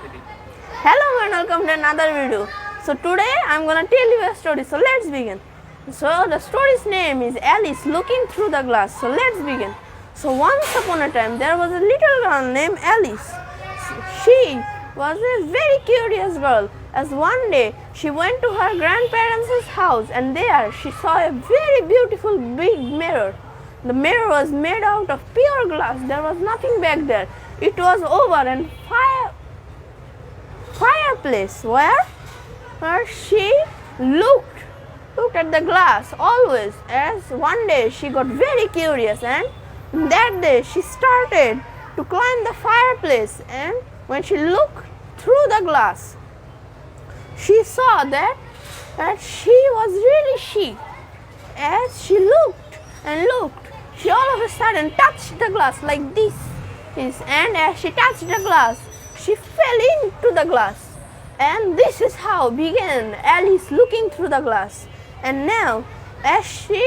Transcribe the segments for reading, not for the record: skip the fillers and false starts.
Hello and welcome to another video. So today I'm gonna tell you a story. So let's begin. So the story's name is Alice Looking Through the Glass. So let's begin. So once upon a time there was a little girl named Alice. She was a very curious girl, as one day she went to her grandparents' house and there she saw a very beautiful big mirror. The mirror was made out of pure glass. There was nothing back there. It was over and fireplace where she looked at the glass always, as one day she got very curious, and that day she started to climb the fireplace, and when she looked through the glass she saw that she was really she. As she looked and looked, she all of a sudden touched the glass like this, and as she touched the glass she fell into the glass, and this is how began Alice looking through the glass. And now as she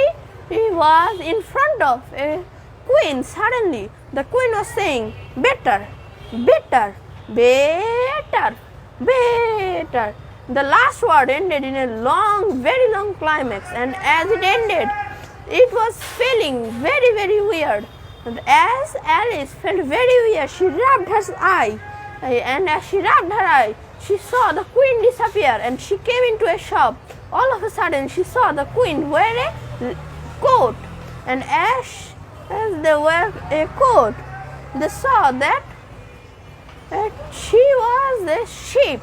was in front of a queen, suddenly the queen was saying, better, better, better, better. The last word ended in a long, very long climax, and as it ended it was feeling very, very weird. And as Alice felt very weird, she rubbed her eye, and as she rubbed her eye, she saw the queen disappear, and she came into a shop. All of a sudden, she saw the queen wear a coat, and as they wear a coat, they saw that she was a sheep.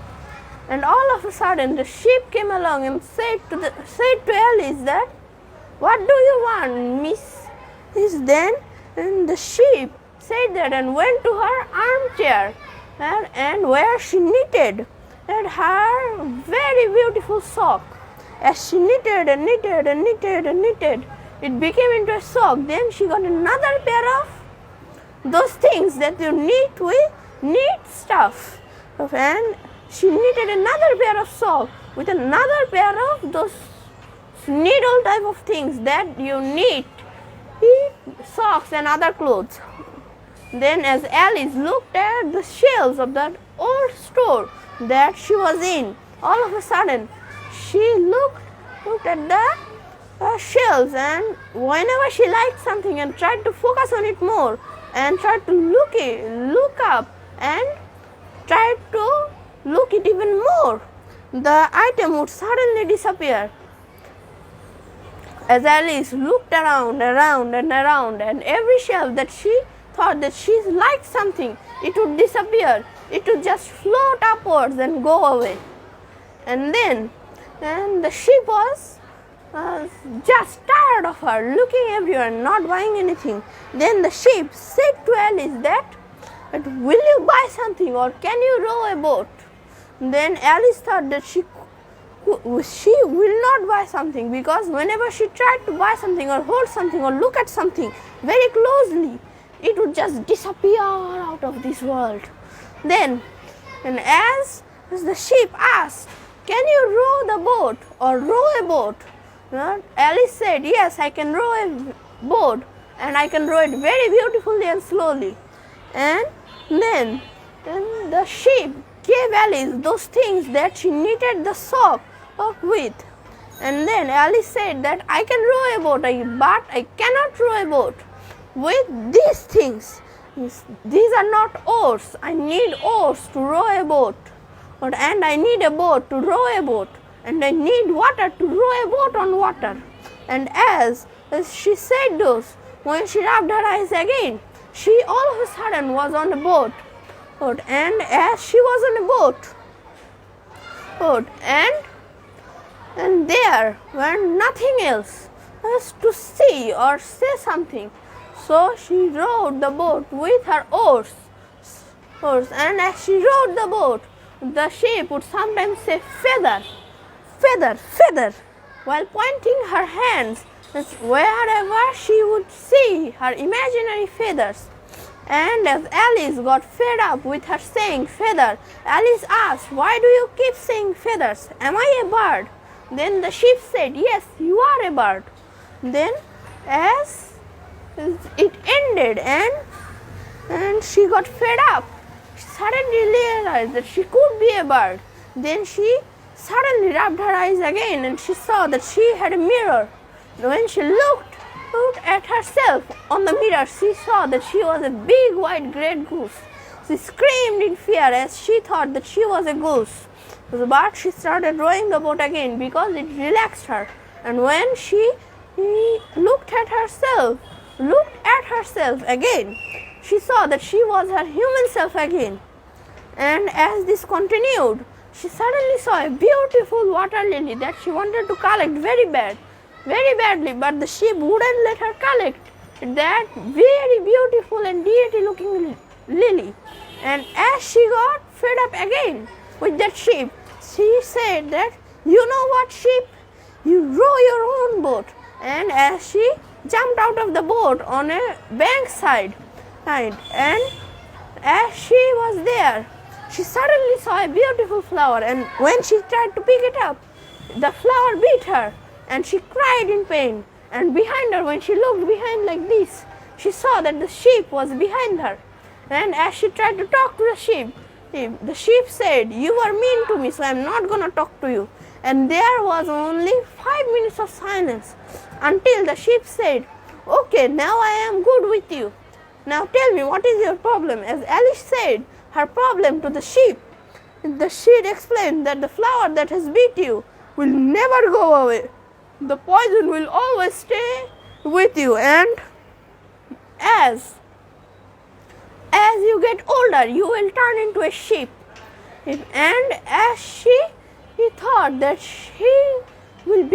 And all of a sudden, the sheep came along and said to Alice that, "What do you want, miss?" Then and the sheep said that and went to her armchair, and where she knitted at her very beautiful sock. As she knitted and knitted and knitted and knitted, it became into a sock. Then she got another pair of those things that you knit with knit stuff, and she knitted another pair of sock with another pair of those needle type of things that you knit socks and other clothes. Then as Alice looked at the shelves of that old store that she was in, all of a sudden she looked at the shelves, and whenever she liked something and tried to focus on it more and tried to look up and tried to look it even more, the item would suddenly disappear. As Alice looked around and every shelf that she thought that she liked something, it would disappear. It would just float upwards and go away. And then the sheep was just tired of her, looking everywhere and not buying anything. Then the sheep said to Alice that, "Will you buy something, or can you row a boat?" Then Alice thought that she will not buy something, because whenever she tried to buy something or hold something or look at something very closely, it would just disappear out of this world. Then, and as the sheep asked, "Can you row the boat or row a boat?" Alice said, "Yes, I can row a boat, and I can row it very beautifully and slowly." And then the sheep gave Alice those things that she knitted the sock with. And then Alice said that, "I can row a boat, but I cannot row a boat with these things. These are not oars. I need oars to row a boat, and I need a boat to row a boat, and I need water to row a boat on water." And as she said those, when she rubbed her eyes again, she all of a sudden was on a boat. And as she was on a boat, and there were nothing else to see or say something, so she rowed the boat with her oars. And as she rowed the boat, the sheep would sometimes say, "Feather, feather, feather," while pointing her hands wherever she would see her imaginary feathers. And as Alice got fed up with her saying feather, Alice asked, "Why do you keep saying feathers? Am I a bird?" Then the sheep said, "Yes, you are a bird." Then as it ended and she got fed up, suddenly realized that she could be a bird. Then she suddenly rubbed her eyes again and she saw that she had a mirror. When she looked at herself on the mirror, she saw that she was a big white great goose. She screamed in fear as she thought that she was a goose. But she started rowing the boat again because it relaxed her. And when she looked at herself again, she saw that she was her human self again. And as this continued, she suddenly saw a beautiful water lily that she wanted to collect very badly, but the sheep wouldn't let her collect that very beautiful and deity looking lily. And as she got fed up again with that sheep, she said that, you know what, sheep, you row your own boat. And as she jumped out of the boat on a bank side, and as she was there, she suddenly saw a beautiful flower, and when she tried to pick it up, the flower beat her and she cried in pain. And behind her, when she looked behind like this, she saw that the sheep was behind her. And as she tried to talk to the sheep said, you are mean to me, so I am not going to talk to you. And there was only 5 minutes of silence until the sheep said, okay, now I am good with you. Now tell me, what is your problem? As Alice said her problem to the sheep explained that the flower that has beat you will never go away. The poison will always stay with you, and as you get older, you will turn into a sheep. And as she thought that she will be